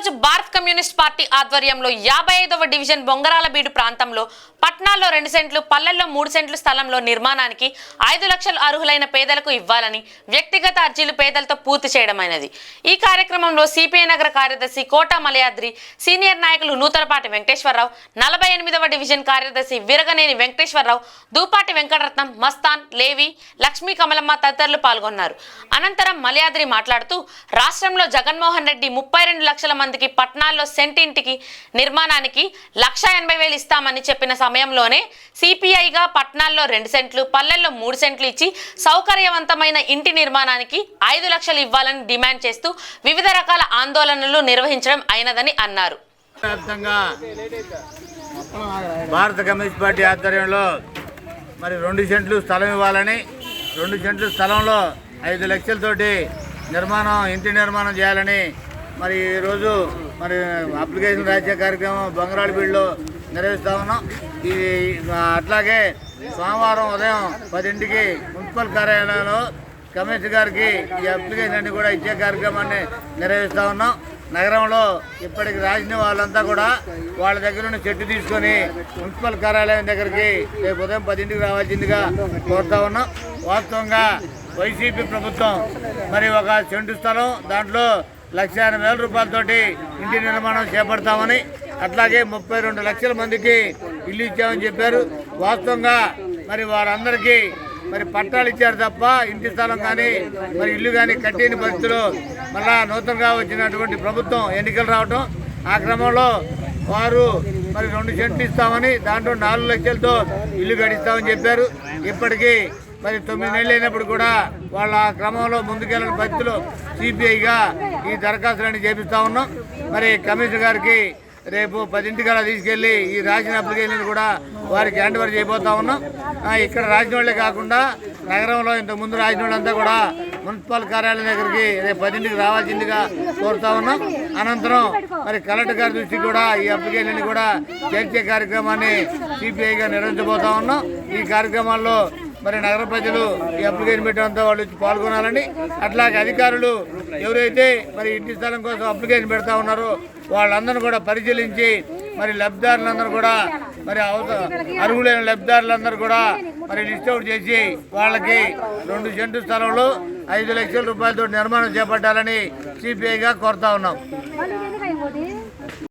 రోజు Bharat communist party ఆధ్వర్యంలో 55వ division బొంగరాలబీడు ప్రాంతంలో పట్నాల్లో 2 సెంట్లు పల్లెల్లో 3 సెంట్లు స్థలంలో నిర్మాణానికి 5 లక్షలు అర్హులైన పేదలకు ఇవ్వాలని వ్యక్తిగత అర్జీలు పేదలతో పూర్తి చేయడమైనది। ఈ కార్యక్రమంలో సిపిఐ నగర కార్యదర్శి కోట మలయాద్రి, సీనియర్ నాయకులు నూతలపాటి వెంకటేశ్వరరావు, 48వ డివిజన్ కార్యదర్శి వీరగనేని వెంకటేశ్వరరావు, దూపాటి వెంకటరత్నం, మస్తాన్, లేవి, లక్ష్మీ కమలమ్మ తదితరులు పాల్గొన్నారు। అనంతరం మలయాద్రి మాట్లాడుతూ రాష్ట్రంలో జగన్మోహన్ రెడ్డి 32 లక్షల మందికి పట్నాల్లో సెంట్ ఇంటికి నిర్మాణానికి 1,80,000 ఇస్తామని చెప్పిన సమయంలోనే సిపిఐగా పట్నాల్లో 2 సెంట్లు పల్లెల్లో 3 సెంట్లు ఇచ్చి సౌకర్యవంతమైన ఇంటి నిర్మాణానికి 5 లక్షలు ఇవ్వాలని డిమాండ్ చేస్తూ వివిధ రకాల ఆందోళనలు నిర్వహించడం అయినదని అన్నారు। భారత కమ్యూనిస్ట్ పార్టీ ఆధ్వర్యంలో మరి 2 సెంట్లు స్థలం ఇవ్వాలని, 2 సెంట్లు స్థలంలో 5 లక్షలతోటి ఇంటి నిర్మాణం చేయాలని మరి ఈరోజు మరి అప్లికేషన్ రాసే కార్యక్రమం బొంగరాలబీడులో నిర్వహిస్తా ఉన్నాం। ఇది అట్లాగే సోమవారం ఉదయం 10ంటికి మున్సిపల్ కార్యాలయంలో కమిషనర్ గారికి ఈ అప్లికేషన్ అన్ని కూడా ఇచ్చే కార్యక్రమాన్ని నిర్వహిస్తూ ఉన్నాం। నగరంలో ఇప్పటికి రాసిన వాళ్ళంతా కూడా వాళ్ళ దగ్గర నుండి చెట్టు తీసుకొని మున్సిపల్ కార్యాలయం దగ్గరికి రేపు ఉదయం 10ంటికి రావాల్సిందిగా కోరుతా ఉన్నాం। వాస్తవంగా వైసీపీ ప్రభుత్వం మరి 1 సెంటు స్థలం దాంట్లో 1,80,000 రూపాయలతోటి ఇంటి నిర్మాణం చేపడతామని, అట్లాగే 32 లక్షల మందికి ఇల్లు ఇచ్చామని చెప్పారు। వాస్తవంగా మరి వారందరికీ మరి పట్టాలు ఇచ్చారు తప్ప ఇంటి స్థలం కానీ మరి ఇల్లు కానీ కట్టిన పరిస్థితులు మళ్ళా నూతనంగా వచ్చినటువంటి ప్రభుత్వం ఎన్నికలు రావటం, ఆ క్రమంలో వారు మరి 2 సెంట్లు ఇస్తామని దాంట్లో 4 లక్షలతో ఇల్లు కట్టిస్తామని చెప్పారు। ఇప్పటికీ మరి 9 నెలలు అయినప్పుడు కూడా వాళ్ళ క్రమంలో ముందుకెళ్ళిన పరిస్థితులు సిపిఐగా ఈ దరఖాస్తులన్నీ చేపిస్తూ ఉన్నాం। మరి కమిషనర్ గారికి రేపు 10ంటికల్లా తీసుకెళ్ళి ఈ రాసిన అప్లికేషన్ కూడా వారికి హ్యాండ్ ఓవర్ చేయబోతా ఉన్నాం। ఇక్కడ రాసిన వాళ్ళే కాకుండా నగరంలో ఇంతకుముందు రాసిన వాళ్ళంతా కూడా మున్సిపల్ కార్యాలయం దగ్గరికి రేపు 10ంటికి రావాల్సిందిగా కోరుతా ఉన్నాం। అనంతరం మరి కలెక్టర్ గారి దృష్టికి కూడా ఈ అప్లికేషన్ కూడా చేర్చే కార్యక్రమాన్ని సిపిఐగా నిర్వహించబోతా ఉన్నాం। ఈ కార్యక్రమాల్లో మరి నగర ప్రజలు ఈ అప్లికేషన్ పెట్టడంతో వాళ్ళు పాల్గొనాలని, అట్లాగే అధికారులు ఎవరైతే మరి ఇంటి స్థలం కోసం అప్లికేషన్ పెడతా ఉన్నారో వాళ్ళందరూ కూడా పరిశీలించి మరి లబ్ధిదారులందరూ కూడా మరి అర్హులైన లబ్ధిదారులందరూ కూడా మరి లిస్ట్ అవుట్ చేసి వాళ్ళకి 2 సెంటు స్థలంలో 5 లక్షల రూపాయలతో నిర్మాణం చేపట్టాలని సిపిఐగా కోరుతా ఉన్నాం।